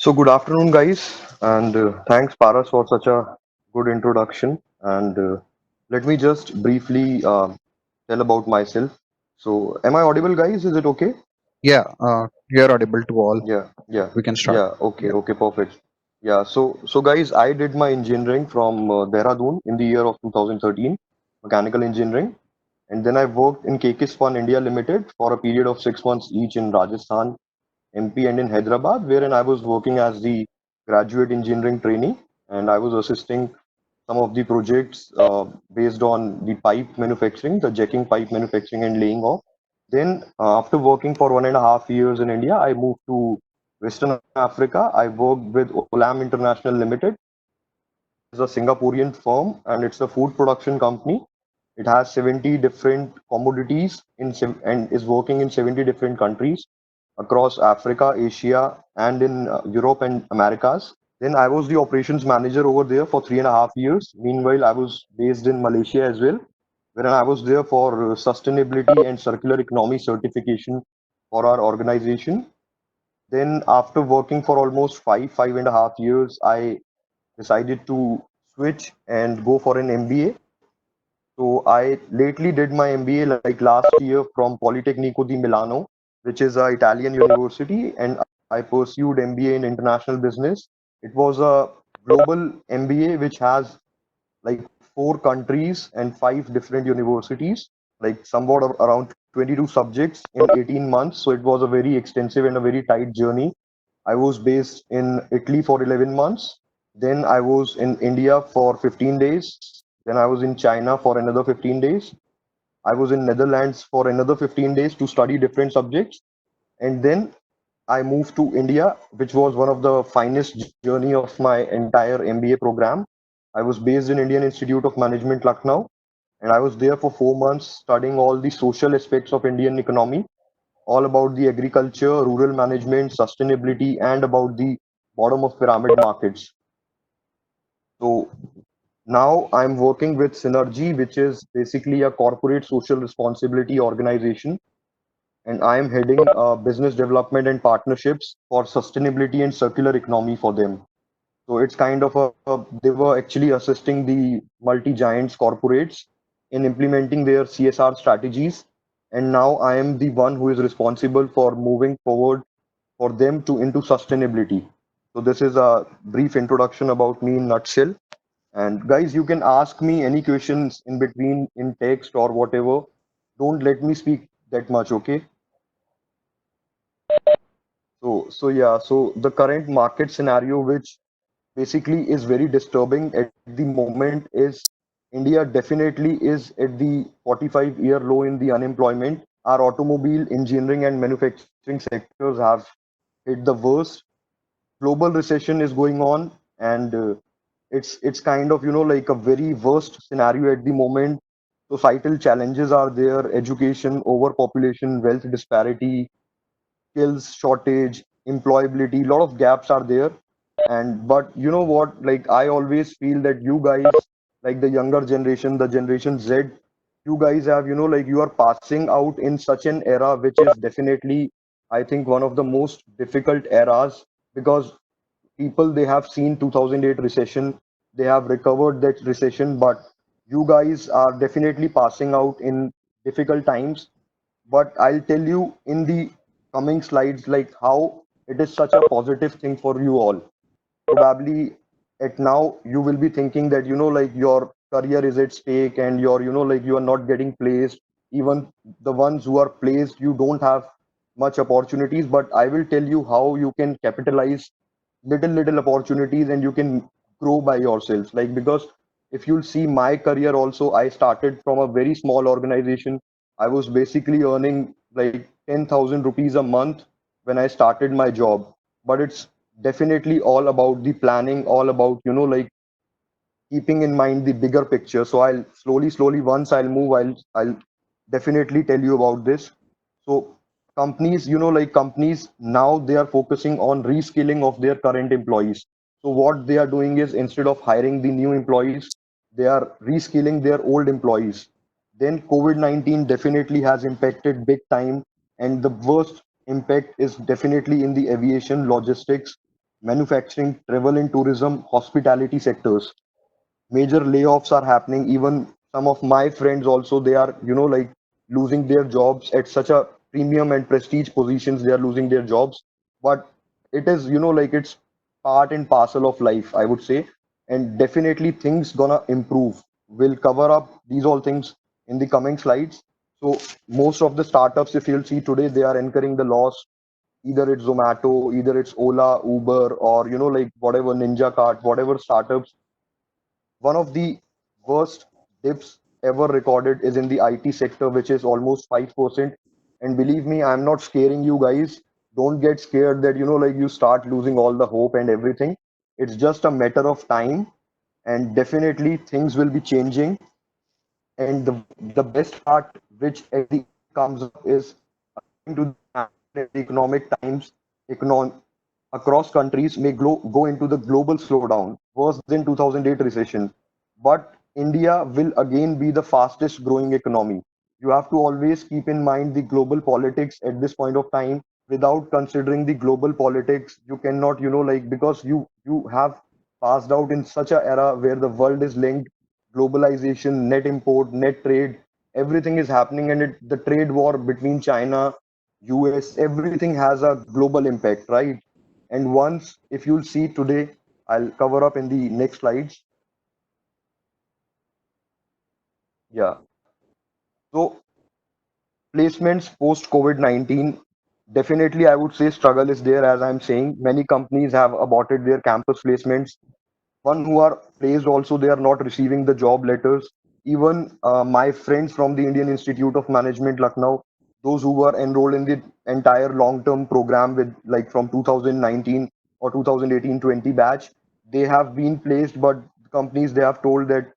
So, good afternoon, guys, and thanks, Paras, for such a good introduction. And let me just briefly tell about myself. So, am I audible, guys? Is it okay? Yeah, you're audible to all. Yeah, yeah, We can start. yeah. Okay, Yeah. okay, perfect. Yeah. So, guys, I did my engineering from Dehradun in the year of 2013, mechanical engineering, and then I worked in KK Spun India Limited for a period of 6 months each in Rajasthan, MP, and in Hyderabad, wherein I was working as the graduate engineering trainee, and I was assisting some of the projects based on the pipe manufacturing, the jacking pipe manufacturing and laying off. Then, after working for 1.5 years in India, I moved to Western Africa. I worked with Olam International Limited. It is a Singaporean firm and it's a food production company. It has 70 different commodities and is working in 70 different countries across Africa, Asia, and in Europe and Americas. Then I was the operations manager over there for 3.5 years. Meanwhile, I was based in Malaysia as well, wherein I was there for sustainability and circular economy certification for our organization. Then, after working for almost 5.5 years, I decided to switch and go for an MBA. So I lately did my MBA like last year from Politecnico di Milano, which is a Italian university, and I pursued MBA in international business. It was a global MBA which has like four countries and five different universities, like somewhat around 22 subjects in 18 months. So it was a very extensive and a very tight journey. I was based in Italy for 11 months. Then I was in India for 15 days. Then I was in China for another 15 days. I was in Netherlands for another 15 days to study different subjects. And then I moved to India, which was one of the finest journey of my entire MBA program. I was based in Indian Institute of Management, Lucknow, and I was there for 4 months studying all the social aspects of Indian economy, all about the agriculture, rural management, sustainability, and about the bottom of pyramid markets. So now I'm working with Synergy, which is basically a corporate social responsibility organization, and I am heading business development and partnerships for sustainability and circular economy for them. So it's kind of they were actually assisting the multi giants corporates in implementing their CSR strategies. And now I am the one who is responsible for moving forward for them to into sustainability. So this is a brief introduction about me in nutshell. And guys, you can ask me any questions in between in text or whatever. Don't let me speak that much, okay? So the current market scenario, which basically is very disturbing at the moment, is India definitely is at the 45-year low in the unemployment. Our automobile, engineering, and manufacturing sectors have hit the worst. Global recession is going on, and it's kind of like a very worst scenario at the moment. Societal challenges are there: education, overpopulation, wealth disparity, skills shortage, employability, a lot of gaps are there. And but you know what, like I always feel that you guys, like the younger generation, the generation Z, you guys have, like you are passing out in such an era which is definitely, I think, one of the most difficult eras, because people, they have seen 2008 recession, they have recovered that recession, but you guys are definitely passing out in difficult times. But I'll tell you in the coming slides like how it is such a positive thing for you all. Probably at now you will be thinking that like your career is at stake and you're, like you are not getting placed. Even the ones who are placed, you don't have much opportunities. But I will tell you how you can capitalize little opportunities and you can grow by yourself. Like, because if you'll see my career also, I started from a very small organization. I was basically earning like 10,000 rupees a month when I started my job. But it's definitely all about the planning, all about, like keeping in mind the bigger picture. So I'll slowly, once I'll move, I'll definitely tell you about this. So companies, like companies now, they are focusing on reskilling of their current employees. So what they are doing is, instead of hiring the new employees, they are reskilling their old employees. Then COVID-19 definitely has impacted big time, and the worst impact is definitely in the aviation, logistics, manufacturing, travel and tourism, hospitality sectors. Major layoffs are happening. Even some of my friends also, they are, like losing their jobs at such a premium and prestige positions. They are losing their jobs. But it is, like it's part and parcel of life, I would say. And definitely things gonna improve. We'll cover up these all things in the coming slides. So most of the startups, if you'll see today, they are incurring the loss. Either it's Zomato, either it's Ola, Uber, or like whatever Ninja Cart, whatever startups. One of the worst dips ever recorded is in the IT sector, which is almost 5%. And believe me, I'm not scaring you guys. Don't get scared that, like you start losing all the hope and everything. It's just a matter of time, and definitely things will be changing. And the best part, which at the end comes up, is according to the economic times, econ across countries may go into the global slowdown, worse than 2008 recession. But India will again be the fastest growing economy. You have to always keep in mind the global politics at this point of time. Without considering the global politics, you cannot, like because you have passed out in such a era where the world is linked, globalization, net import, net trade, everything is happening, and the trade war between China, US, everything has a global impact, right? And once, if you'll see today, I'll cover up in the next slides. Yeah. So placements post COVID-19, definitely I would say struggle is there. As I'm saying, many companies have aborted their campus placements. One who are praised also, they are not receiving the job letters. Even my friends from the Indian Institute of Management Lucknow, those who were enrolled in the entire long term program with like from 2019 or 2018-20 batch, they have been placed, but companies, they have told that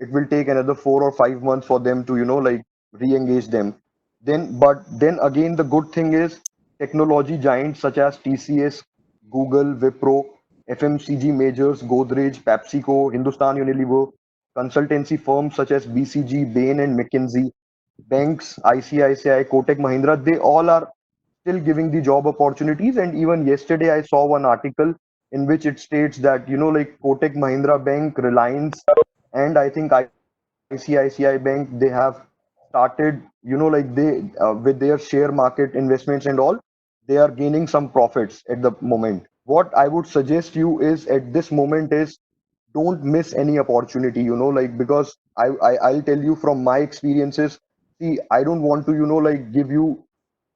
it will take another 4 or 5 months for them to, like re-engage them. Then again, the good thing is technology giants such as TCS, Google, Wipro, FMCG majors, Godrej, PepsiCo, Hindustan Unilever, consultancy firms such as BCG, Bain and McKinsey, banks, ICICI, Kotak Mahindra, they all are still giving the job opportunities. And even yesterday, I saw one article in which it states that, like Kotak Mahindra Bank, Reliance, and I think ICICI Bank, they have started, like they, with their share market investments and all, they are gaining some profits at the moment. What I would suggest you is at this moment is don't miss any opportunity, like because I'll tell you from my experiences. See, I don't want to, like give you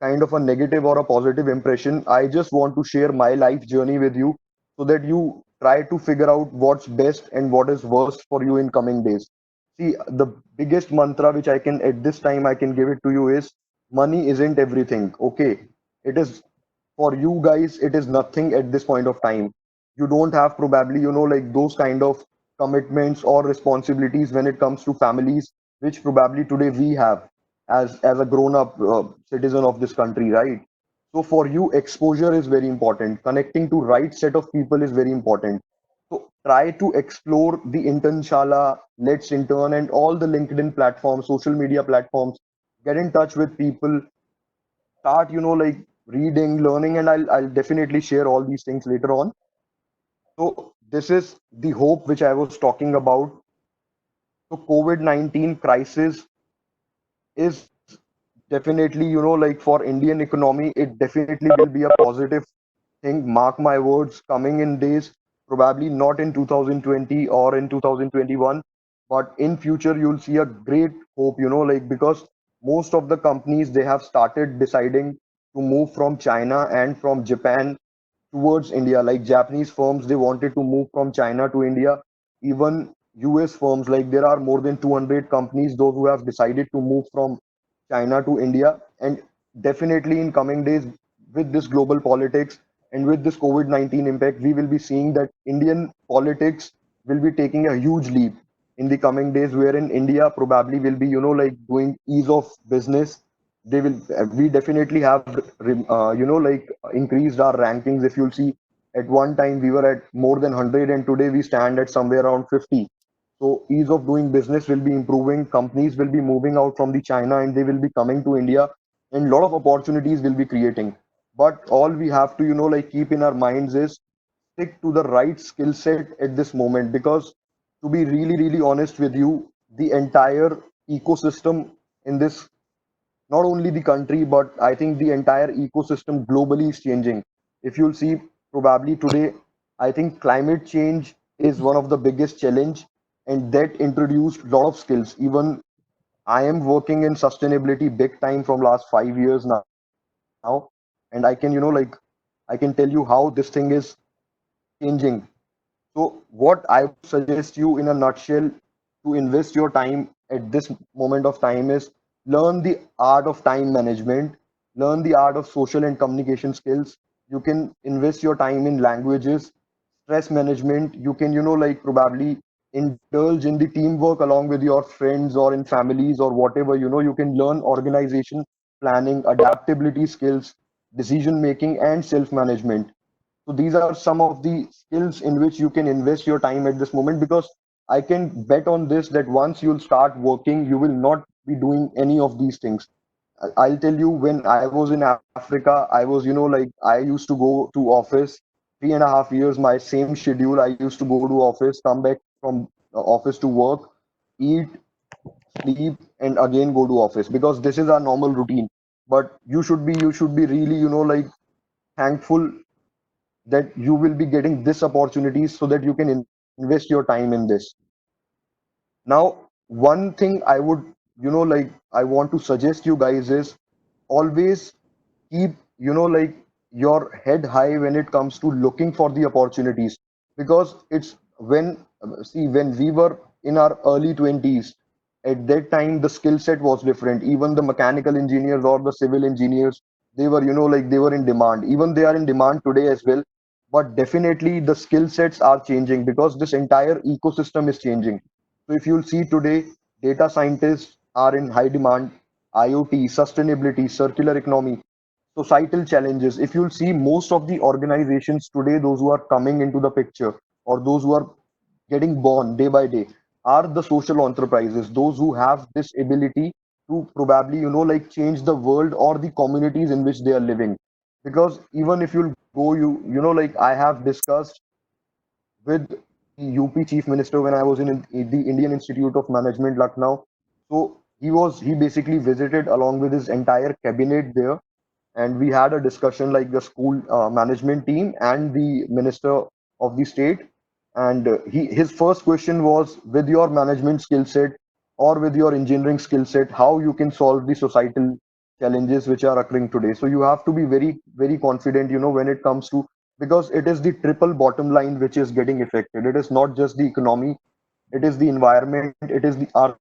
kind of a negative or a positive impression. I just want to share my life journey with you so that you try to figure out what's best and what is worst for you in coming days. See, the biggest mantra which I can at this time I can give it to you is money isn't everything. Okay. It is for you guys, it is nothing at this point of time. You don't have probably, like those kind of commitments or responsibilities when it comes to families, which probably today we have as a grown up citizen of this country, right? So for you, exposure is very important. Connecting to right set of people is very important. So try to explore the Internshala, Let's Intern, and all the LinkedIn platforms, social media platforms. Get in touch with people, start, like reading, learning, and I'll definitely share all these things later on. So this is the hope which I was talking about. So COVID-19 crisis is definitely, like for Indian economy, it definitely will be a positive thing. Mark my words, coming in days, probably not in 2020 or in 2021, but in future you'll see a great hope, like because most of the companies, they have started deciding to move from China and from Japan towards India. Like Japanese firms, they wanted to move from China to India. Even US firms, like there are more than 200 companies, those who have decided to move from China to India. And definitely in coming days, with this global politics and with this COVID-19 impact, we will be seeing that Indian politics will be taking a huge leap in the coming days, wherein India probably will be, like doing ease of business. They will, we definitely have, like increased our rankings. If you'll see, at one time we were at more than 100, and today we stand at somewhere around 50. So ease of doing business will be improving. Companies will be moving out from the China and they will be coming to India, and a lot of opportunities will be creating. But all we have to, like keep in our minds is stick to the right skill set at this moment, because to be really really honest with you, the entire ecosystem in this, not only the country but I think the entire ecosystem globally is changing. If you'll see, probably today, I think climate change is one of the biggest challenge, and that introduced a lot of skills. Even I am working in sustainability big time from last 5 years now, and I can, I can tell you how this thing is changing. So what I would suggest you in a nutshell to invest your time at this moment of time is learn the art of time management, learn the art of social and communication skills. You can invest your time in languages, stress management. You can, probably indulge in the teamwork along with your friends or in families or whatever. You can learn organization, planning, adaptability skills, decision making, and self management. So these are some of the skills in which you can invest your time at this moment, because I can bet on this that once you'll start working, you will not be doing any of these things. I'll tell you, when I was in Africa, I was, I used to go to office 3.5 years, my same schedule. I used to go to office, come back from office to work, eat, sleep, and again go to office, because this is our normal routine. But you should be really, thankful that you will be getting this opportunity so that you can invest your time in this. Now, one thing I would, I want to suggest you guys is always keep, your head high when it comes to looking for the opportunities, because it's when, see, when we were in our early 20s, at that time the skill set was different. Even the mechanical engineers or the civil engineers, they were, they were in demand. Even they are in demand today as well, but definitely the skill sets are changing because this entire ecosystem is changing. So if you'll see today, data scientists are in high demand, IoT, sustainability, circular economy, societal challenges. If you'll see, most of the organizations today, those who are coming into the picture or those who are getting born day by day, are the social enterprises, those who have this ability to probably, change the world or the communities in which they are living. Because even if you'll go, I have discussed with the UP Chief Minister when I was in the Indian Institute of Management, Lucknow. So he basically visited along with his entire cabinet there, and we had a discussion like the school management team and the minister of the state. And his first question was, with your management skill set or with your engineering skill set, how you can solve the societal challenges which are occurring today. So you have to be very very confident, when it comes to, because it is the triple bottom line which is getting affected. It is not just the economy, it is the environment, it is the our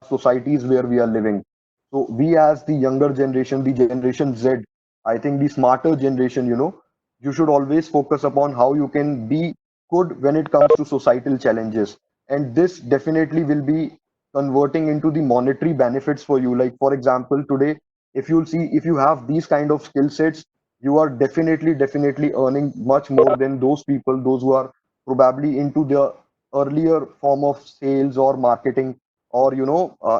societies where we are living. So we, as the younger generation, the generation Z, I think the smarter generation, you should always focus upon how you can be good when it comes to societal challenges. And this definitely will be converting into the monetary benefits for you. Like for example, today, if you'll see, if you have these kind of skill sets, you are definitely earning much more than those people, those who are probably into the earlier form of sales or marketing, or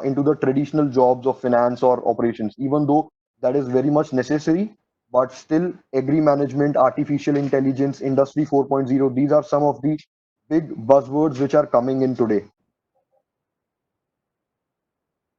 into the traditional jobs of finance or operations. Even though that is very much necessary, but still, agri management, artificial intelligence, industry 4.0, these are some of the big buzzwords which are coming in today.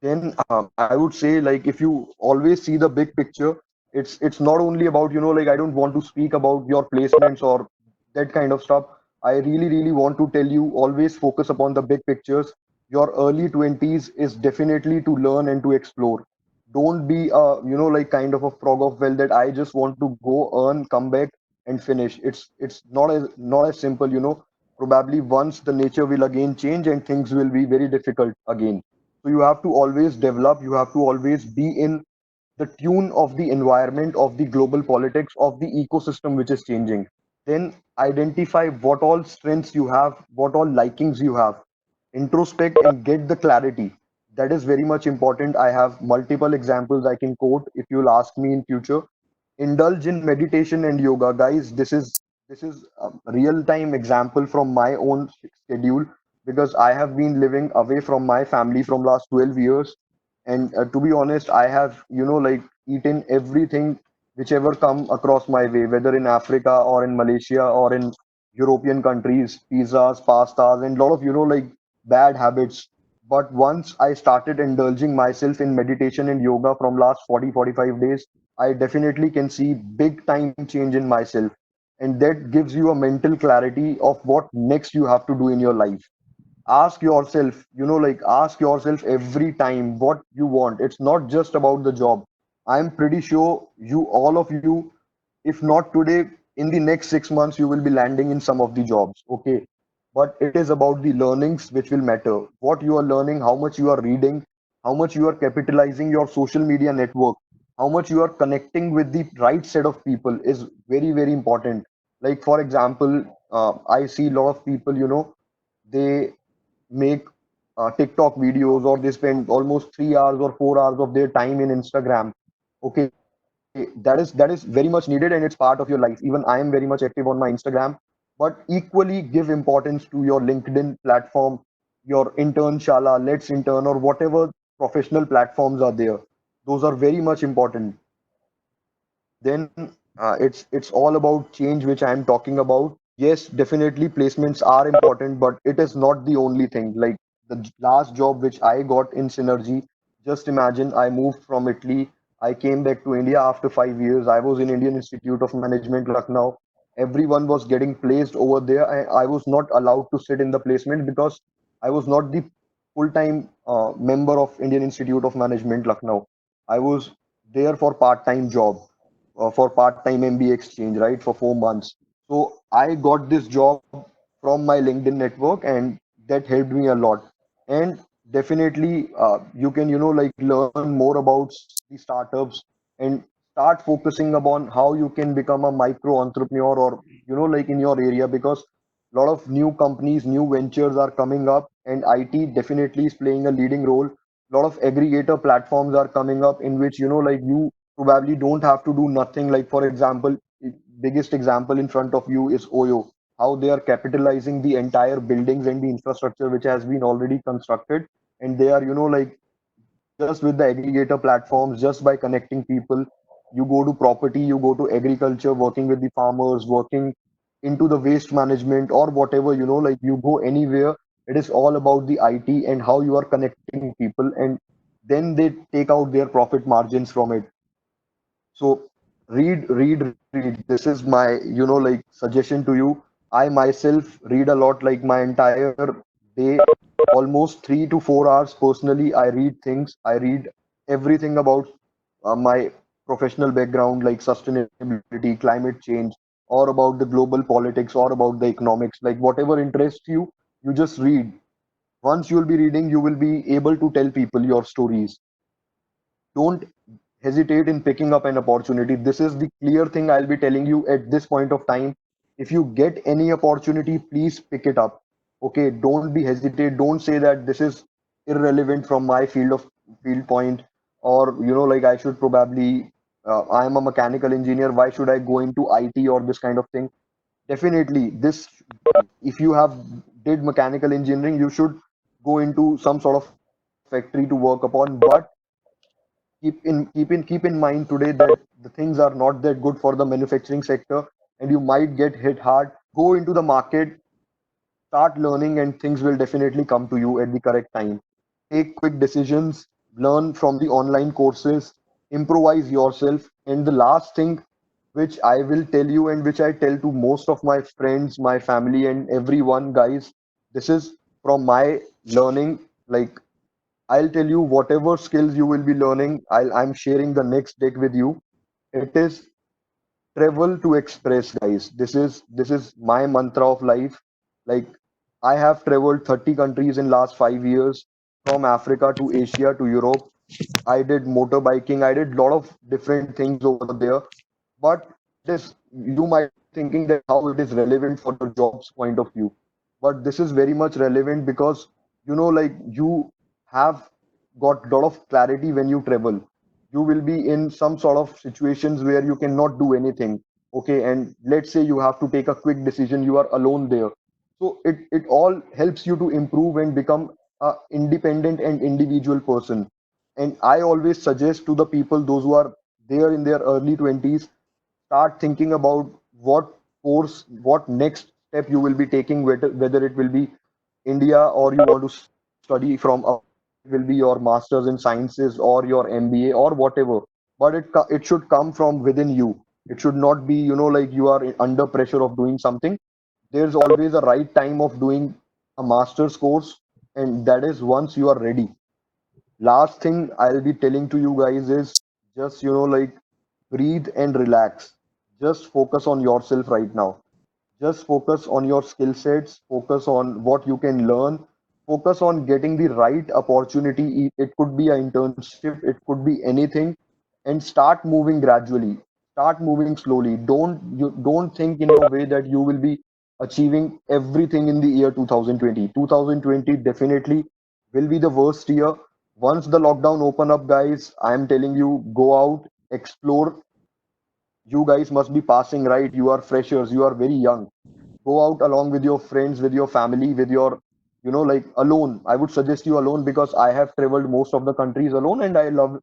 Then I would say, like, if you always see the big picture, it's not only about, I don't want to speak about your placements or that kind of stuff. I really want to tell you, always focus upon the big pictures. Your early 20s is definitely to learn and to explore. Don't be like kind of a frog of well, that I just want to go earn, come back and finish. It's not as simple. Probably once the nature will again change and things will be very difficult again. So you have to always develop, you have to always be in the tune of the environment, of the global politics, of the ecosystem which is changing. Then identify what all strengths you have, what all likings you have. Introspect and get the clarity. That is very much important. I have multiple examples I can quote if you'll ask me in future. Indulge in meditation and yoga, guys. This is a real time example from my own schedule, because I have been living away from my family from last 12 years. And to be honest, I have, eaten everything whichever come across my way, whether in Africa or in Malaysia or in European countries, pizzas, pastas, and a lot of, like bad habits. But once I started indulging myself in meditation and yoga from last 40-45 days, I definitely can see big time change in myself. And that gives you a mental clarity of what next you have to do in your life. Ask yourself, ask yourself every time what you want. It's not just about the job. I'm pretty sure you, all of you, if not today, in the next 6 months, you will be landing in some of the jobs. Okay. But it is about the learnings which will matter. What you are learning, how much you are reading, how much you are capitalizing your social media network, how much you are connecting with the right set of people is very, very important. Like, for example, I see a lot of people, they make TikTok videos, or they spend almost 3 hours or 4 hours of their time in Instagram. Okay, that is very much needed and it's part of your life. Even I am very much active on my Instagram, but equally give importance to your LinkedIn platform, your intern shala, let's intern, or whatever professional platforms are there. Those are very much important. Then it's all about change, which I am talking about. Yes, definitely placements are important, but it is not the only thing. Like the last job which I got in Synergy, just imagine, I moved from Italy. I came back to India after 5 years. I was in Indian Institute of Management, Lucknow. Everyone was getting placed over there. I was not allowed to sit in the placement because I was not the full-time member of Indian Institute of Management, Lucknow. I was there for part-time job, for part-time MBA exchange, right, for 4 months. So I got this job from my LinkedIn network, and that helped me a lot. And definitely, you can, like learn more about the startups and start focusing upon how you can become a micro entrepreneur, or, like in your area, because a lot of new companies, new ventures are coming up, and IT definitely is playing a leading role. A lot of aggregator platforms are coming up in which, like you probably don't have to do nothing. Like, for example, biggest example in front of you is Oyo, how they are capitalizing the entire buildings and the infrastructure which has been already constructed, and they are, like, just with the aggregator platforms, just by connecting people, you go to property, you go to agriculture, working with the farmers, working into the waste management or whatever, like you go anywhere. It is all about the IT and how you are connecting people, and then they take out their profit margins from it. So read. This is my, suggestion to you. I myself read a lot, like my entire day, almost 3 to 4 hours personally. I read things. I read everything about my professional background, like sustainability, climate change, or about the global politics, or about the economics. Like whatever interests you, you just read. Once you'll be reading, you will be able to tell people your stories. Don't hesitate in picking up an opportunity. This is the clear thing I'll be telling you at this point of time. If you get any opportunity, please pick it up. Okay, don't be hesitate. Don't say that this is irrelevant from my field point, or like I should probably, I am a mechanical engineer. Why should I go into IT or this kind of thing? Definitely, this, if you have did mechanical engineering, you should go into some sort of factory to work upon. But keep in mind today that the things are not that good for the manufacturing sector, and you might get hit hard. Go into the market, start learning, and things will definitely come to you at the correct time. Take quick decisions, learn from the online courses, improvise yourself. And the last thing which I will tell you, and which I tell to most of my friends, my family, and everyone, guys, this is from my learning. Like, I'll tell you, whatever skills you will be learning, I'm sharing the next deck with you. It is travel to express, guys. This is my mantra of life. Like, I have traveled 30 countries in last 5 years, from Africa to Asia to Europe. I did motorbiking. I did a lot of different things over there. But it is, you might be thinking that how it is relevant for your job's point of view. But this is very much relevant because, like you have got a lot of clarity when you travel. You will be in some sort of situations where you cannot do anything. Okay, and let's say you have to take a quick decision. You are alone there. So it all helps you to improve and become a independent and individual person. And I always suggest to the people, those who are there in their early 20s, start thinking about what course, what next step you will be taking, whether it will be India or you want to study from it will be your masters in sciences or your MBA or whatever. But it should come from within you. It should not be, like you are under pressure of doing something. There's always a right time of doing a master's course, and that is once you are ready. Last thing I'll be telling to you guys is just, like breathe and relax. Just focus on yourself right now. Just focus on your skill sets, focus on what you can learn, focus on getting the right opportunity. It could be an internship, it could be anything, and start moving gradually. Start moving slowly. Don't think in a way that you will be achieving everything in the year 2020. 2020 definitely will be the worst year. Once the lockdown open up, guys, I am telling you, go out, explore. You guys must be passing, right? You are freshers, you are very young. Go out along with your friends, with your family, with your, like alone. I would suggest you alone because I have traveled most of the countries alone and I love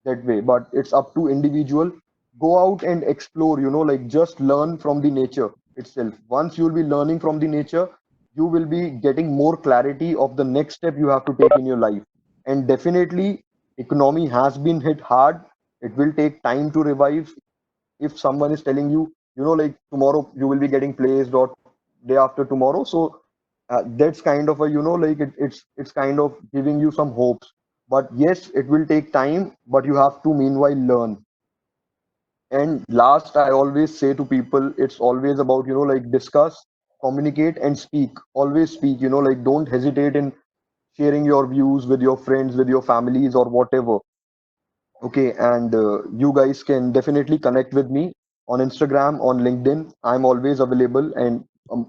that way. But it's up to individual. Go out and explore, like just learn from the nature itself. Once you'll be learning from the nature, you will be getting more clarity of the next step you have to take in your life. And definitely, economy has been hit hard. It will take time to revive. If someone is telling you, like tomorrow you will be getting placed or day after tomorrow, so that's kind of a, like it's kind of giving you some hopes. But yes, it will take time, but you have to meanwhile learn. And last, I always say to people, it's always about, like discuss, communicate, and speak. Always speak, like don't hesitate in sharing your views with your friends, with your families, or whatever. Okay, and you guys can definitely connect with me on Instagram, on LinkedIn. I'm always available, and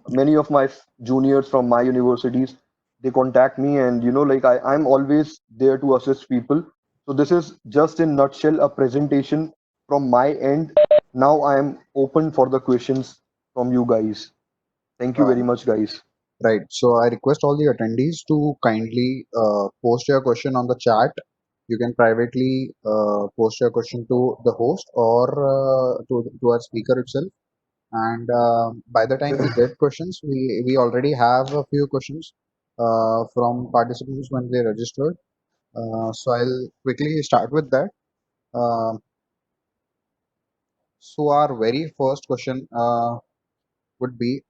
many of my juniors from my universities, they contact me, and like I'm always there to assist people. So this is just in nutshell a presentation from my end. Now I am open for the questions from you guys. Thank you very Uh, much, guys. right. So I request all the attendees to kindly post your question on the chat. You can privately post your question to the host or to our speaker itself. And by the time we get questions, we already have a few questions from participants when they registered. So I'll quickly start with that. Uh, so our very first question would be,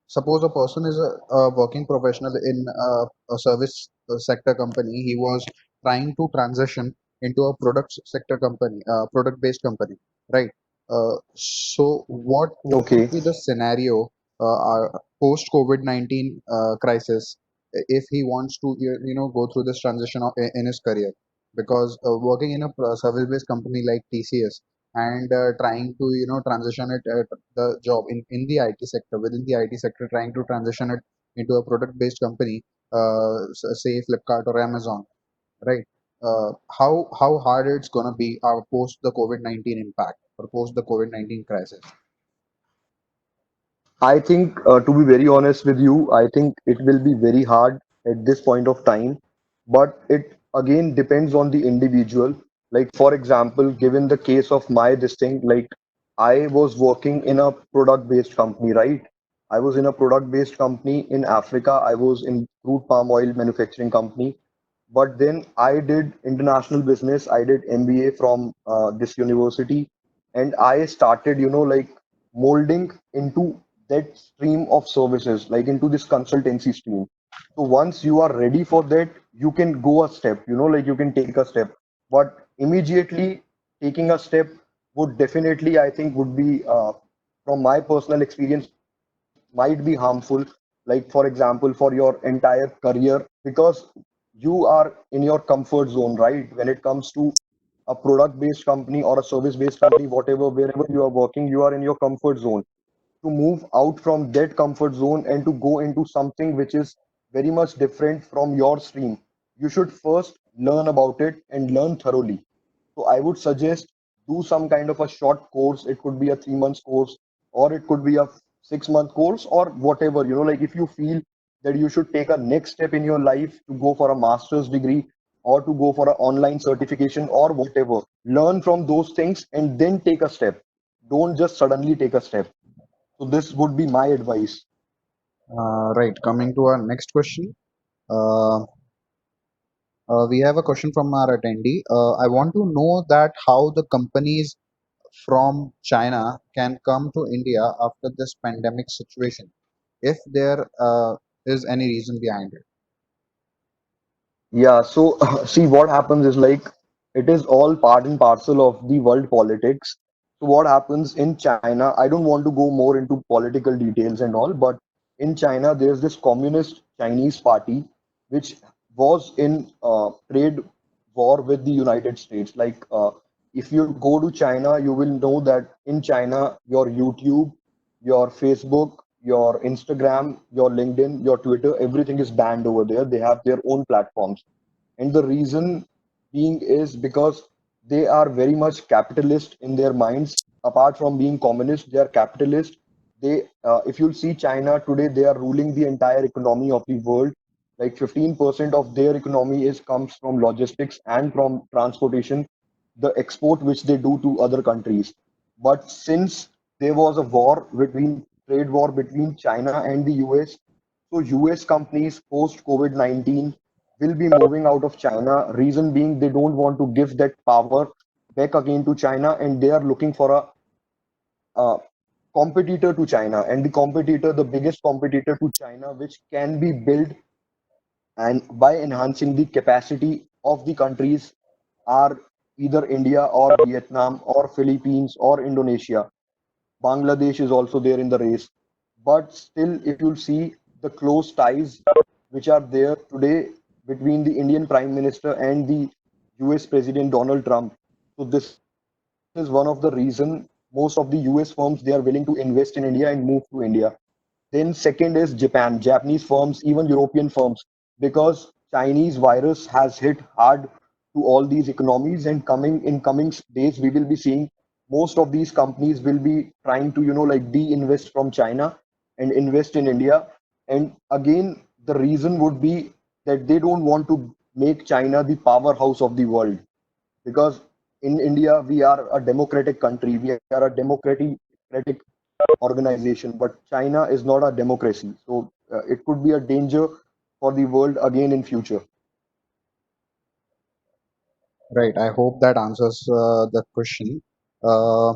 suppose a person is a working professional in a service sector company. He was trying to transition into a product sector company, product based company, right? So what would Okay. be the scenario post COVID-19 crisis if he wants to go through this transition in his career? Because working in a service based company like TCS and trying to transition it the job in the IT sector, within the IT sector, trying to transition it into a product based company, say Flipkart or Amazon, right? How hard it's gonna be post the COVID-19 impact or post the COVID-19 crisis? I think, to be very honest with you, I think it will be very hard at this point of time, but it again depends on the individual. Like, for example, given the case of my this thing, like I was working in a product-based company, right? I was in a product-based company in Africa. I was in crude palm oil manufacturing company. But then I did international business. I did MBA from this university, and I started, like molding into that stream of services, like into this consultancy stream. So once you are ready for that, you can go a step, like you can take a step. But immediately taking a step would definitely, I think, would be, from my personal experience, might be harmful, like for example for your entire career, because you are in your comfort zone, right? When it comes to a product based company or a service based company, whatever, wherever you are working, you are in your comfort zone. To move out from that comfort zone and to go into something which is very much different from your stream, you should first learn about it and learn thoroughly. So I would suggest do some kind of a short course. It could be a 3 months course, or it could be a 6 month course, or whatever. Like if you feel that you should take a next step in your life to go for a master's degree, or to go for an online certification or whatever. Learn from those things and then take a step. Don't just suddenly take a step. So this would be my advice. Right. Coming to our next question. Uh, we have a question from our attendee. I want to know that how the companies from China can come to India after this pandemic situation, if there is any reason behind it. Yeah, so see what happens is like it is all part and parcel of the world politics. So what happens in China, I don't want to go more into political details and all, but in China there's this communist Chinese party which was in trade war with the United States. Like if you go to China, you will know that in China your YouTube, your Facebook, your Instagram, your LinkedIn, your Twitter, everything is banned over there. They have their own platforms. And the reason being is because they are very much capitalist in their minds. Apart from being communist, they are capitalist. If you'll see China today, they are ruling the entire economy of the world. Like 15% of their economy is comes from logistics and from transportation, the export which they do to other countries. But since there was a war between trade war between China and the US, so US companies post COVID-19 will be moving out of China. Reason being they don't want to give that power back again to China, and they are looking for a competitor to China. And the competitor, the biggest competitor to China, which can be built and by enhancing the capacity of the countries are either India or Vietnam or Philippines or Indonesia. Bangladesh is also there in the race. But still, if you'll see the close ties which are there today between the Indian Prime Minister and the US President Donald Trump. So this is one of the reason most of the US firms they are willing to invest in India and move to India. Then second is Japan, Japanese firms, even European firms, because Chinese virus has hit hard to all these economies, and coming days we will be seeing most of these companies will be trying to like de-invest from China and invest in India. And again, the reason would be that they don't want to make China the powerhouse of the world, because in India we are a democratic country, we are a democratic organization, but China is not a democracy. So it could be a danger for the world again in future. Right. I hope that answers the question. Uh,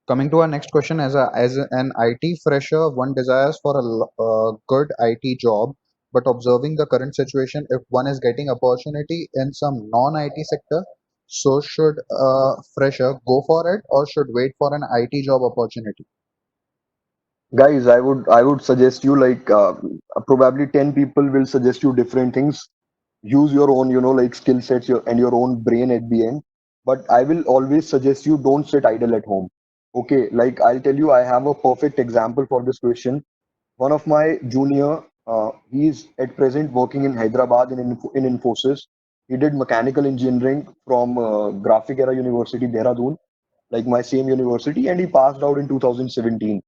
Coming to our next question, an IT fresher, one desires for a good IT job, but observing the current situation, if one is getting opportunity in some non-IT sector, so should a fresher go for it or should wait for an IT job opportunity? Guys, I would suggest you like probably 10 people will suggest you different things. Use your own like skill sets and your own brain at the end. But I will always suggest you don't sit idle at home. Okay, like I'll tell you, I have a perfect example for this question. One of my junior, he's at present working in Hyderabad in Infosys. He did mechanical engineering from Graphic Era University, Dehradun, like my same university, and he passed out in 2017.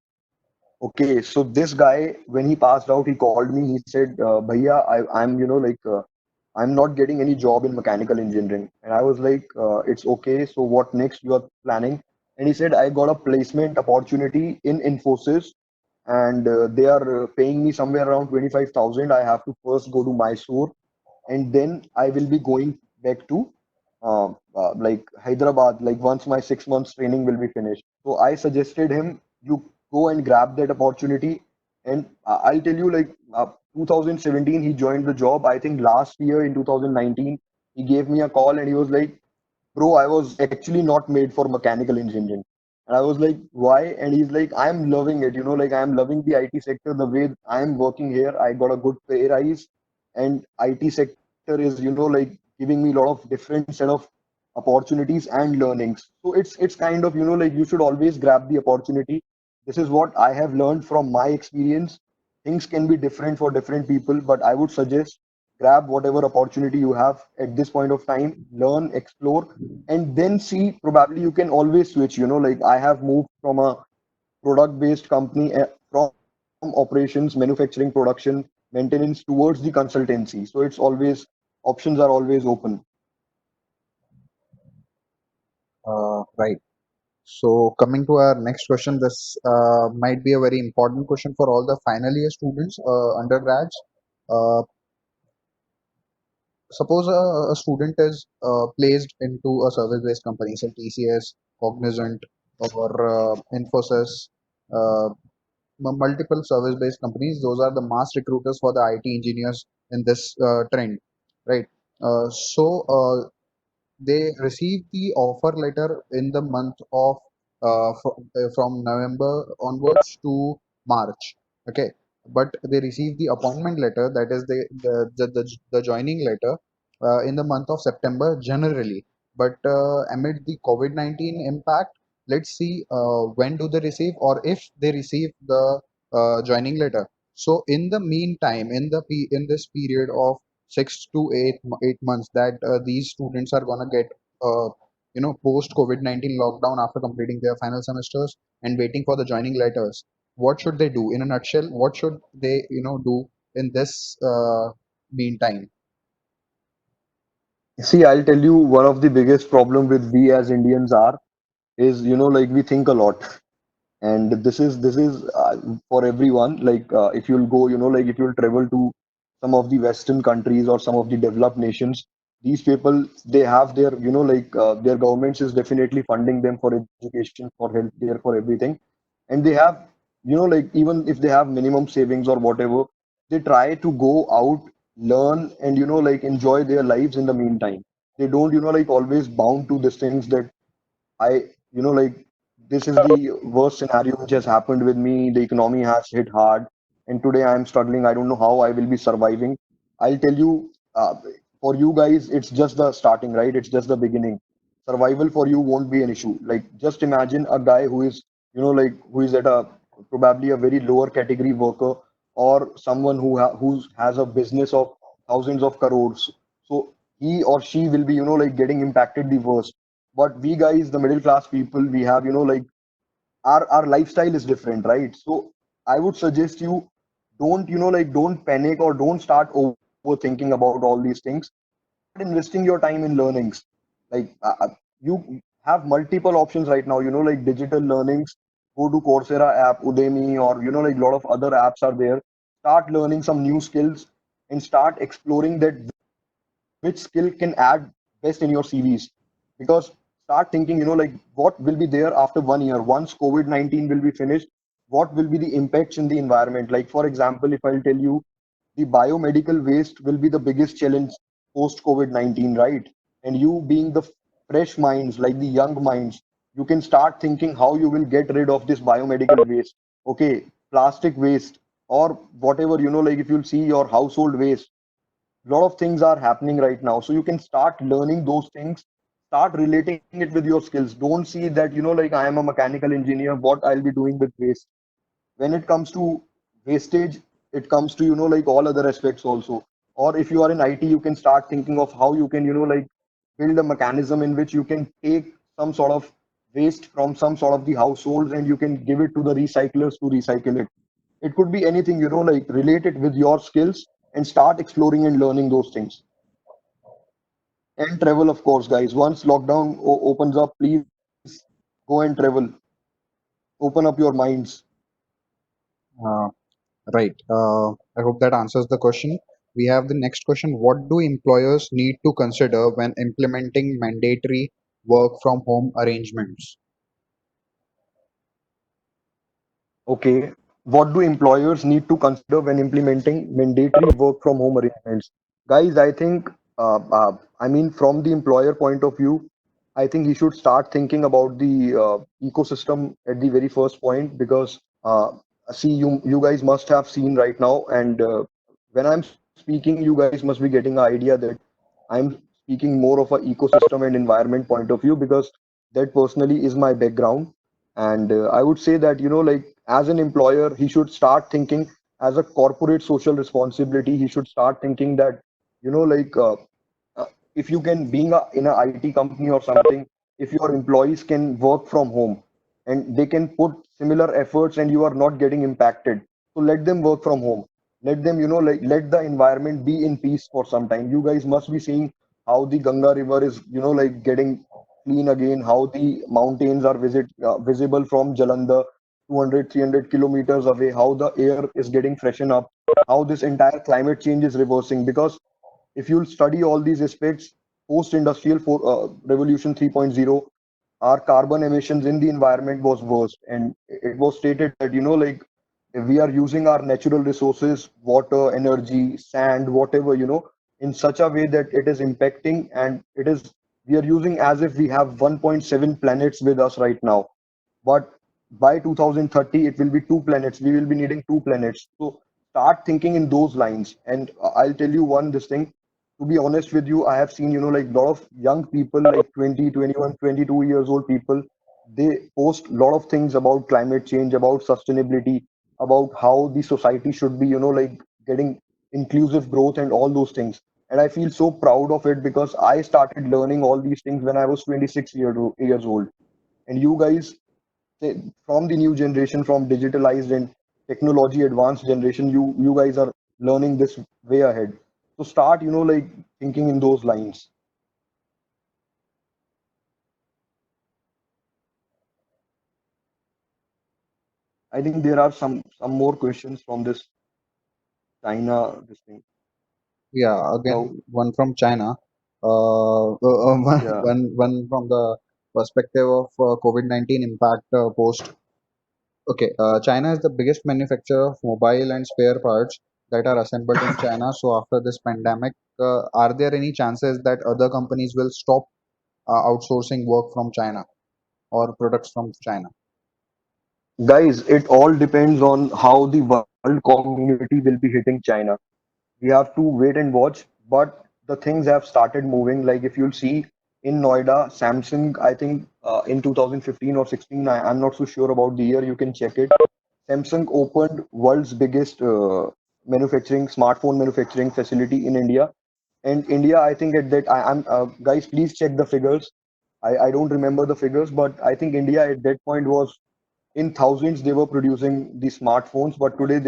Okay, so this guy, when he passed out, he called me. He said, "Bhaiya, I'm I'm not getting any job in mechanical engineering." And I was like, "It's okay. So what next you are planning?" And he said, "I got a placement opportunity in Infosys, and they are paying me somewhere around 25,000. I have to first go to Mysore, and then I will be going back to like Hyderabad, like once my 6 months training will be finished." So I suggested him, you go and grab that opportunity. And I'll tell you, like 2017, he joined the job. I think last year in 2019, he gave me a call and he was like, "Bro, I was actually not made for mechanical engineering." And I was like, "Why?" And he's like, "I'm loving it. Like I'm loving the IT sector, the way I'm working here. I got a good pay rise, and IT sector is, like giving me a lot of different set of opportunities and learnings. So it's kind of, like you should always grab the opportunity. This is what I have learned from my experience. Things can be different for different people, but I would suggest grab whatever opportunity you have at this point of time, learn, explore, and then see. Probably you can always switch. Like I have moved from a product based company, from operations, manufacturing, production, maintenance towards the consultancy. So it's always options are always open. Right. So coming to our next question, this might be a very important question for all the final year students, undergrads. Uh, Suppose a student is placed into a service-based company, say TCS, Cognizant, or Infosys, uh, multiple service-based companies. Those are the mass recruiters for the IT engineers in this trend, right? So they received the offer letter in the month of from November onwards to March. Okay, but they received the appointment letter, that is the joining letter, in the month of September generally. But amid the COVID-19 impact, let's see when do they receive, or if they receive the joining letter. So in the meantime, in this period of 6 to 8 months that these students are gonna get post COVID-19 lockdown after completing their final semesters and waiting for the joining letters. What should they do? In a nutshell, what should they do in this meantime? See, I'll tell you, one of the biggest problem with we as Indians are is, like, we think a lot. And this is for everyone. Like, if you'll go, like, if you'll travel to some of the Western countries or some of the developed nations, these people, they have their, their governments is definitely funding them for education, for healthcare, for everything. And they have, like, even if they have minimum savings or whatever, they try to go out, learn, and, like, enjoy their lives in the meantime. They don't, like, always bound to these things that I, like, this is the worst scenario which has happened with me. The economy has hit hard, and today I am struggling. I don't know how I will be surviving. I'll tell you, for you guys, it's just the starting, right? It's just the beginning. Survival for you won't be an issue. Like, just imagine a guy who is, like, who is at a probably a very lower category worker, or someone who has a business of thousands of crores. So he or she will be, like, getting impacted the worst. But we guys, the middle class people, we have, like, our lifestyle is different, right? So I would suggest you, don't, like, don't panic or don't start overthinking about all these things. Start investing your time in learnings. Like, you have multiple options right now, like digital learnings. Go to Coursera app, Udemy, or, like, a lot of other apps are there. Start learning some new skills and start exploring that which skill can add best in your CVs. Because start thinking, like, what will be there after 1 year once COVID-19 will be finished. What will be the impacts in the environment? Like, for example, if I'll tell you, the biomedical waste will be the biggest challenge post COVID-19, right? And you being the fresh minds, like the young minds, you can start thinking how you will get rid of this biomedical waste. Okay, plastic waste, or whatever, like, if you'll see your household waste, lot of things are happening right now, so you can start learning those things. Start relating it with your skills. Don't see that, like, I am a mechanical engineer, what I'll be doing with waste. When it comes to wastage, it comes to, like, all other aspects also. Or if you are in IT, you can start thinking of how you can, like, build a mechanism in which you can take some sort of waste from some sort of the households, and you can give it to the recyclers to recycle it. It could be anything, like, relate it with your skills and start exploring and learning those things. And travel, of course, guys. Once lockdown opens up, please go and travel. Open up your minds. Uh, right. I hope that answers the question. We have the next question. What do employers need to consider when implementing mandatory work from home arrangements? Okay. What do employers need to consider when implementing mandatory work from home arrangements? Guys, I think, I mean, from the employer point of view, I think he should start thinking about the ecosystem at the very first point. Because, see, you guys must have seen right now, and when I'm speaking, you guys must be getting an idea that I'm speaking more of a ecosystem and environment point of view, because that personally is my background. And I would say that, like, as an employer, he should start thinking as a corporate social responsibility. He should start thinking that, like, uh, if you can, being in a IT company or something, if your employees can work from home and they can put similar efforts and you are not getting impacted, so let them work from home. let them, like let the environment be in peace for some time. You guys must be seeing how the Ganga river is, like getting clean again, how the mountains are visible from Jalandhar 200 300 kilometers away, how the air is getting freshened up, how this entire climate change is reversing. Because if you'll study all these aspects, post-industrial revolution 3.0, our carbon emissions in the environment was worst, and it was stated that, like if we are using our natural resources, water, energy, sand, whatever, in such a way that it is impacting, and it is, we are using as if we have 1.7 planets with us right now. But by 2030 it will be two planets, we will be needing two planets. So start thinking in those lines. And I'll tell you one this thing, to be honest with you, I have seen, like a lot of young people, like 20, 21, 22 years old people, they post a lot of things about climate change, about sustainability, about how the society should be, like getting inclusive growth and all those things. And I feel so proud of it, because I started learning all these things when I was 26 years old. And you guys, from the new generation, from digitalized and technology advanced generation, you guys are learning this way ahead. So start, like thinking in those lines. I think there are some more questions from this China, this thing. Yeah, So again, one from China. yeah, One from the perspective of COVID-19 impact post. Okay, China is the biggest manufacturer of mobile and spare parts that are assembled in China. So after this pandemic, are there any chances that other companies will stop outsourcing work from China or products from China? guys, it all depends on how the world community will be hitting China. We have to wait and watch, but the things have started moving. Like if you'll see in Noida, Samsung, I think in 2015 or 16, I'm not so sure about the year, you can check it. Samsung opened world's biggest smartphone manufacturing facility in India. And India, I think at that, I'm guys, please check the figures. I don't remember the figures, but I think India at that point was in thousands they were producing the smartphones, but today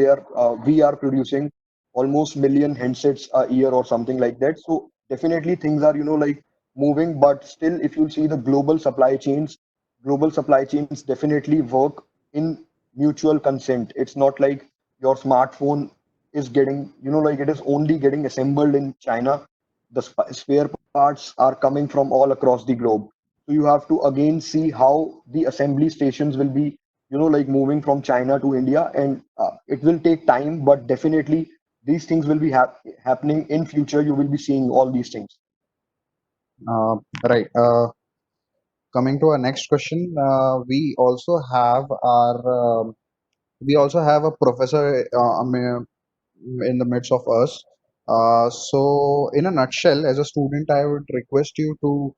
we are producing almost million handsets a year or something like that. So definitely things are, like moving. But still, if you see the global supply chains definitely work in mutual consent. It's not like your smartphone is getting, like it is only getting assembled in China. The spare parts are coming from all across the globe. So you have to again see how the assembly stations will be, like moving from China to India. And it will take time, but definitely these things will be happening in future. You will be seeing all these things. Uh, right. Coming to our next question, we also have a professor in the midst of us. So, in a nutshell, as a student, I would request you to,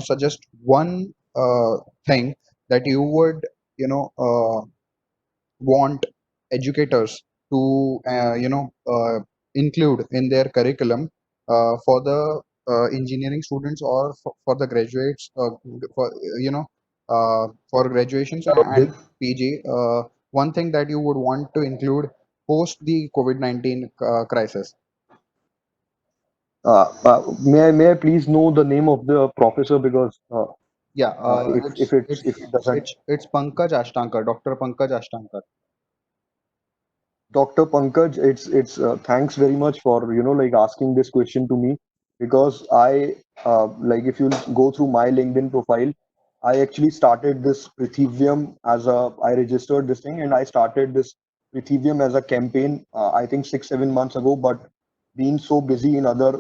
suggest one thing that you would, you know, want educators to, include in their curriculum for the engineering students or for the graduates, for for graduations and PG. One thing that you would want to include post the COVID-19 crisis. May I please know the name of the professor, because Yeah, if it doesn't. it's Pankaj Ashtankar, Dr. Pankaj Ashtankar. Dr. Pankaj, it's thanks very much for, like asking this question to me, because I like if you go through my LinkedIn profile, I actually started this Prithivium as a I registered this thing, and I started this Prithivium as a campaign, I think 6 7 months ago. But being so busy in other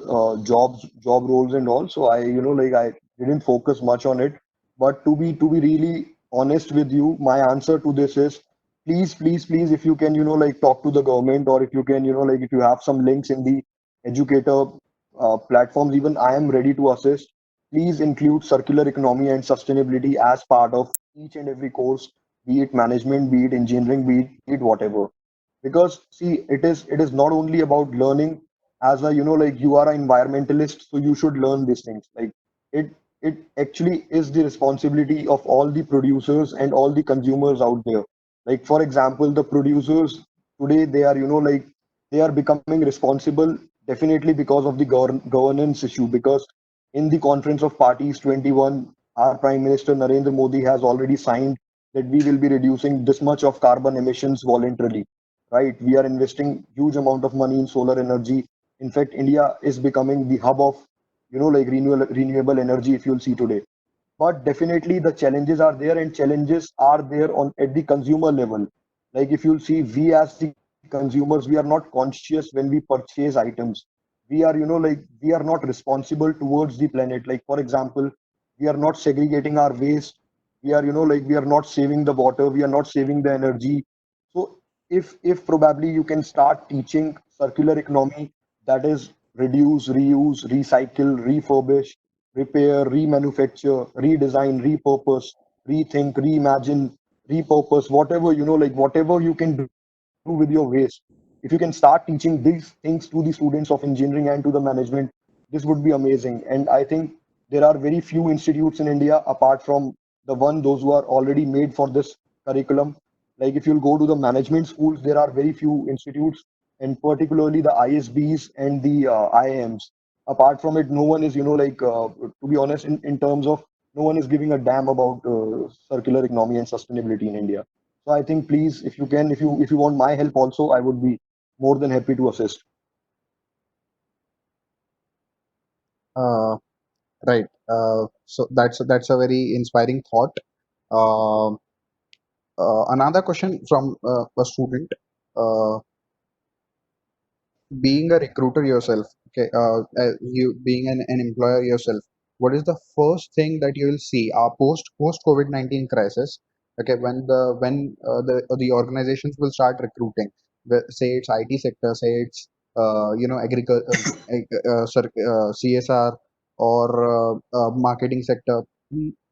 job roles and all, so I, like I didn't focus much on it. But to be really honest with you, my answer to this is, please, if you can, like talk to the government, or if you can, like if you have some links in the educator platforms, even I am ready to assist. Please include circular economy and sustainability as part of each and every course, be it management, be it engineering, be it whatever. Because see, it is not only about learning as a, like you are an environmentalist, so you should learn these things. Like it it actually is the responsibility of all the producers and all the consumers out there. Like for example, the producers, today they are, like they are becoming responsible definitely because of the governance issue. Because in the Conference of Parties 21, our Prime Minister Narendra Modi has already signed that we will be reducing this much of carbon emissions voluntarily, right? We are investing huge amount of money in solar energy. In fact, India is becoming the hub of, like renewable energy, if you'll see today. But definitely the challenges are there, and challenges are there on at the consumer level. Like if you'll see, we as the consumers, we are not conscious when we purchase items. We are, like we are not responsible towards the planet. Like for example, we are not segregating our waste. We are, like we are not saving the water, we are not saving the energy. So if probably you can start teaching circular economy, that is reduce, reuse, recycle, refurbish, repair, remanufacture, redesign, repurpose, rethink, reimagine, repurpose, whatever, like whatever you can do with your waste. If you can start teaching these things to the students of engineering and to the management, this would be amazing. And I think there are very few institutes in India apart from the one, those who are already made for this curriculum. Like if you'll go to the management schools, there are very few institutes, and particularly the ISBs and the IIMs. Apart from it, no one is, like to be honest, in terms of, no one is giving a damn about circular economy and sustainability in India. So I think please, if you can, if you want my help also, I would be more than happy to assist. Uh, right. So that's a very inspiring thought. Um Another question from a student. Uh, Being a recruiter yourself, okay, you being an employer yourself, what is the first thing that you will see post COVID-19 crisis? Okay, when the organizations will start recruiting, say it's IT sector, say it's agriculture, CSR, or marketing sector.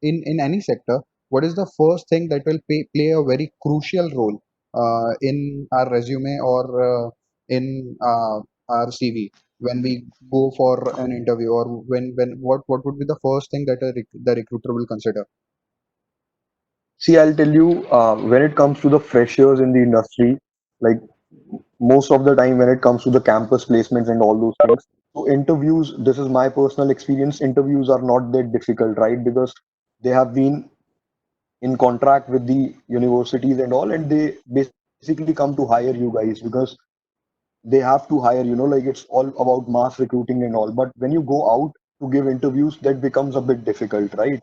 In any sector, what is the first thing that will play a very crucial role in our resume, or in our CV, when we go for an interview, or when what would be the first thing that the recruiter will consider? See, I'll tell you, when it comes to the freshers in the industry, like most of the time when it comes to the campus placements and all those things, so interviews, this is my personal experience, interviews are not that difficult, right? Because they have been in contract with the universities and all, and they basically come to hire you guys because they have to hire, like it's all about mass recruiting and all. But when you go out to give interviews, that becomes a bit difficult, right?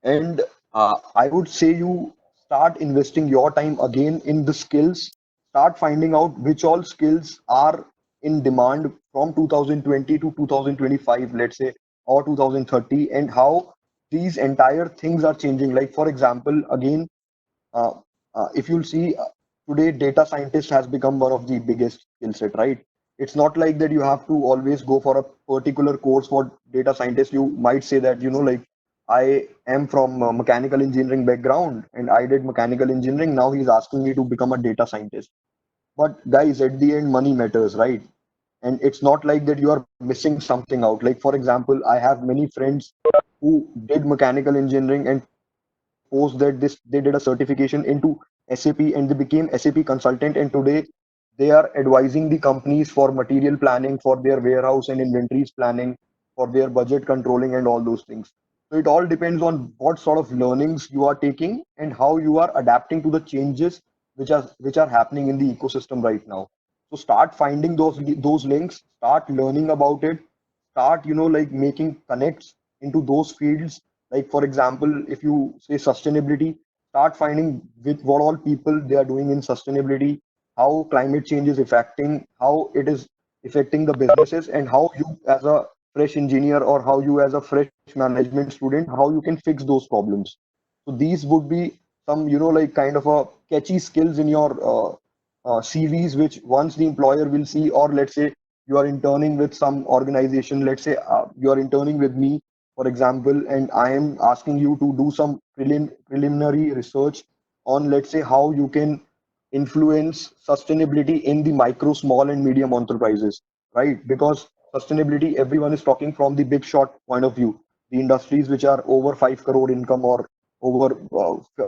And I would say you start investing your time again in the skills, start finding out which all skills are in demand from 2020 to 2025, let's say, or 2030, and how these entire things are changing. Like for example, again, uh, if you'll see, today data scientist has become one of the biggest skill set, right? It's not like that you have to always go for a particular course for data scientist. You might say that, like I am from a mechanical engineering background and I did mechanical engineering, now he's asking me to become a data scientist. But guys, at the end, money matters, right? And it's not like that you are missing something out. Like for example, I have many friends who did mechanical engineering, and post that, this they did a certification into SAP and they became SAP consultant, and today they are advising the companies for material planning, for their warehouse and inventories planning, for their budget controlling and all those things. So it all depends on what sort of learnings you are taking and how you are adapting to the changes which are happening in the ecosystem right now. So start finding those links, start learning about it, start, like making connects into those fields. Like for example, if you say sustainability, start finding with what all people they are doing in sustainability, how climate change is affecting, how it is affecting the businesses, and how you as a fresh engineer or how you as a fresh management student, how you can fix those problems. So these would be some, like kind of a catchy skills in your CVs, which once the employer will see, or let's say you are interning with some organization, let's say you are interning with me, for example, and I am asking you to do some preliminary research on, let's say, how you can influence sustainability in the micro, small, and medium enterprises, right? Because sustainability, everyone is talking from the big shot point of view, the industries which are over 5 crore income or over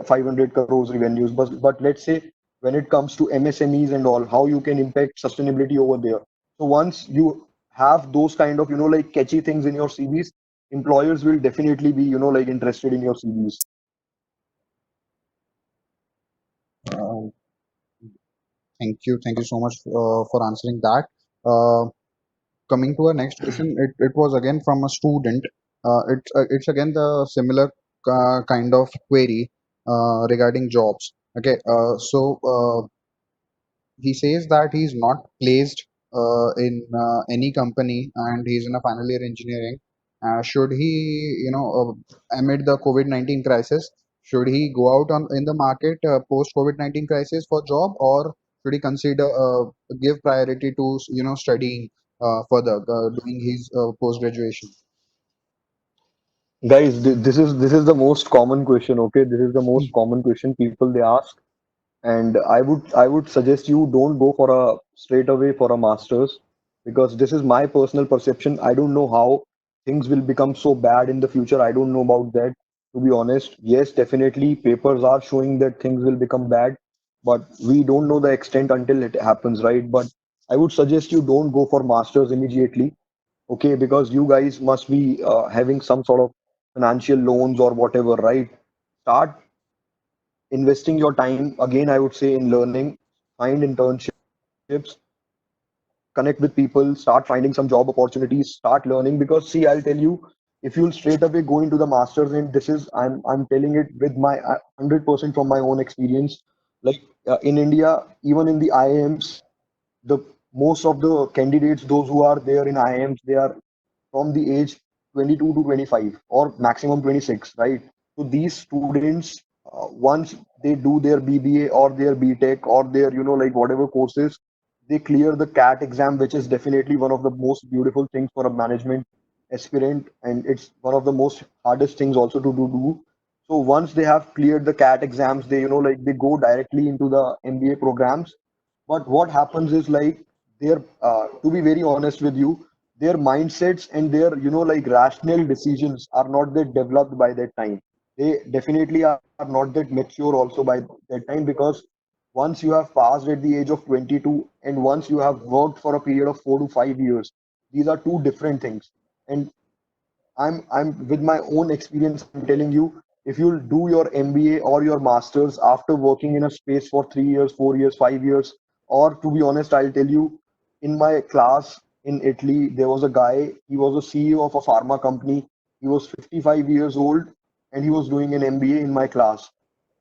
500 crores revenues. But let's say when it comes to MSMEs and all, how you can impact sustainability over there. So once you have those kind of, like catchy things in your CVs, employers will definitely be, like interested in your CVs. Uh, thank you so much for answering that. Uh, Coming to our next question, it was again from a student. It's again the similar kind of query regarding jobs. Okay, he says that he's not placed in any company and he's in a final year engineering. Should he, amid the COVID-19 crisis, should he go out on in the market post COVID-19 crisis for job, or should he consider give priority to studying further, doing his post graduation? Guys, this is the most common question. Okay, this is the most common question people they ask, and I would suggest you don't go for a straight away for a master's, because this is my personal perception. I don't know how things will become so bad in the future. I don't know about that, to be honest. Yes, definitely papers are showing that things will become bad, but we don't know the extent until it happens, right? But I would suggest you don't go for masters immediately, okay, because you guys must be having some sort of financial loans or whatever, right? Start investing your time again, I would say, in learning, find internships, connect with people, start finding some job opportunities, start learning. Because see, I'll tell you, if you'll straight away go into the masters, and this is, I'm telling it with my 100% from my own experience, like in India, even in the IIMs, the most of the candidates, those who are there in IIMs, they are from the age 22 to 25 or maximum 26, right? So these students, once they do their BBA or their BTech or their, like whatever courses, they clear the CAT exam, which is definitely one of the most beautiful things for a management aspirant, and it's one of the most hardest things also to do. So once they have cleared the CAT exams, they, like they go directly into the MBA programs. But what happens is, like, their to be very honest with you, their mindsets and their, like rational decisions are not that developed by that time. They definitely are not that mature also by that time, because once you have passed at the age of 22 and once you have worked for a period of 4 to 5 years, these are two different things. And I'm with my own experience, I'm telling you, if you'll do your MBA or your masters after working in a space for 3 years, 4 years, 5 years, or to be honest, I'll tell you, in my class in Italy, there was a guy, he was a CEO of a pharma company. He was 55 years old and he was doing an MBA in my class.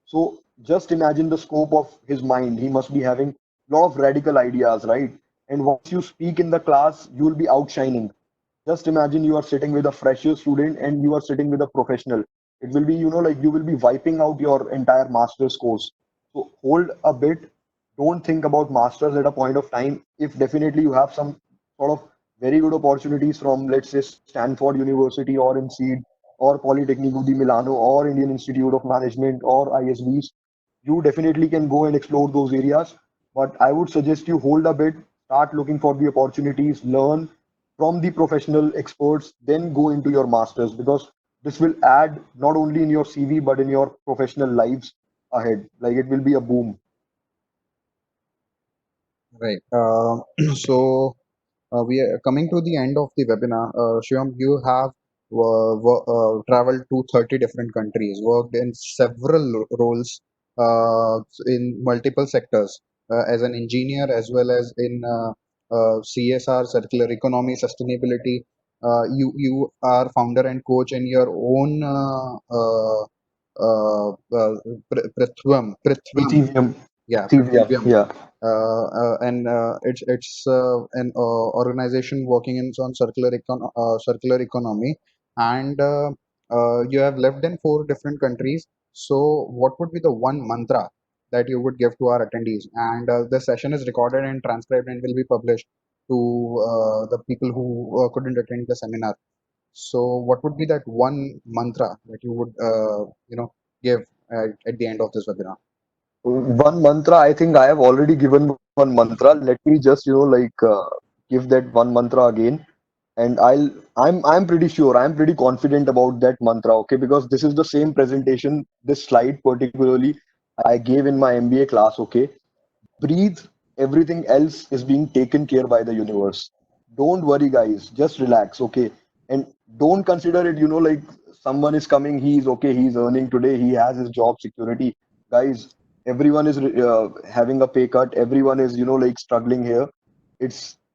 So just imagine the scope of his mind. He must be having a lot of radical ideas, right? And once you speak in the class, you will be outshining. Just imagine you are sitting with a fresher student and you are sitting with a professional. It will be, like you will be wiping out your entire master's course. So hold a bit. Don't think about masters at a point of time. If definitely you have some sort of very good opportunities from, let's say, Stanford University or in Seed or Politecnico di Milano or Indian Institute of Management or ISBs, you definitely can go and explore those areas. But I would suggest you hold a bit, start looking for the opportunities, learn from the professional experts, then go into your masters, because this will add not only in your CV but in your professional lives ahead. Like it will be a boom. Right. So we are coming to the end of the webinar. Shivam, you have traveled to 30 different countries, worked in several roles in multiple sectors as an engineer as well as in CSR, circular economy, sustainability. You are founder and coach in your own Prithvam, Ethereum. yeah, Ethereum. Prithvium, Yeah. and it's an organization working in on circular economy, and you have lived in four different countries. So, what would be the one mantra that you would give to our attendees? And the session is recorded and transcribed and will be published to the people who couldn't attend the seminar. So, what would be that one mantra that you would give at the end of this webinar? One mantra, I think I have already given one mantra. Let me just, give that one mantra again. And I'm pretty sure, I'm pretty confident about that mantra, okay? Because this is the same presentation, this slide particularly, I gave in my MBA class, okay? breathe, everything else is being taken care by the universe. Don't worry, guys, just relax, okay? And don't consider it, like someone is coming, he's okay, he's earning today, he has his job security. Guys, everyone is having a pay cut, everyone is, like struggling here.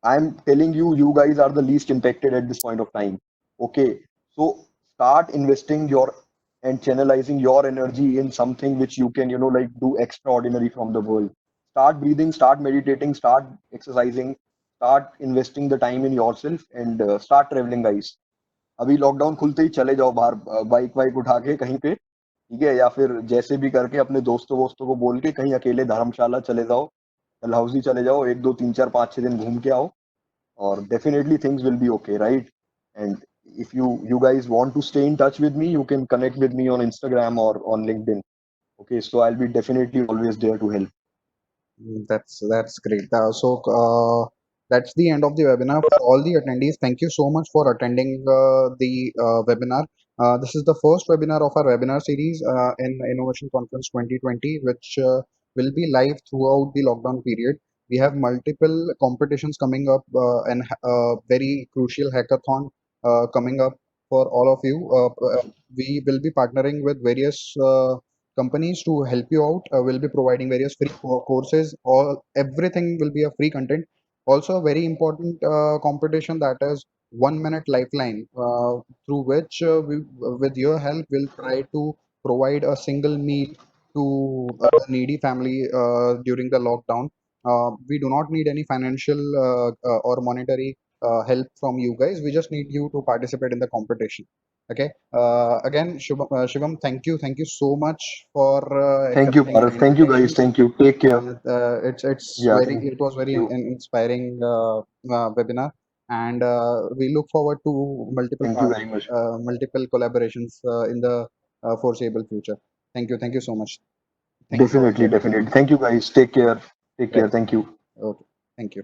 I'm telling you, you guys are the least impacted at this point of time, okay? So start investing your and channelizing your energy in something which you can, like do extraordinary from the world. Start breathing, start meditating, start exercising, start investing the time in yourself, and start traveling, guys. अभी lockdown खुलते ही चले जाओ बाहर, bike वाइक उठा के कहीं पे, ठीक है, या फिर जैसे भी करके अपने दोस्तों वोस्तों को बोल के कहीं अकेले धर्मशाला चले जाओ, डलहौजी चले जाओ, 1 2 3 4 5 6 दिन घूम के आओ, or definitely things will be okay, right? And if you guys want to stay in touch with me, you can connect with me on Instagram or on LinkedIn. Okay, so I'll be definitely always there to help. That's great. That's the end of the webinar for all the attendees. Thank you so much for attending the webinar. This is the first webinar of our webinar series in Innovation Conference 2020, which will be live throughout the lockdown period. We have multiple competitions coming up and very crucial hackathon coming up for all of you. We will be partnering with various companies to help you out. Will be providing various free courses. All everything will be a free content. Also, a very important competition, that is 1 minute lifeline, through which we, with your help, will try to provide a single meal to a needy family during the lockdown. We do not need any financial or monetary help from you guys. We just need you to participate in the competition. Okay. Again, Shivam, thank you so much for Thank you, accepting the Bharat. Thank you, guys. invitation. Thank you. Take care. Yeah, thank It was very you. inspiring webinar, and we look forward to Thank you very much. multiple collaborations in the foreseeable future. Thank you so much. Thank you for Definitely, joining. definitely. Thank you, guys. Take care. Take care. Right. Thank you. Okay. Thank you.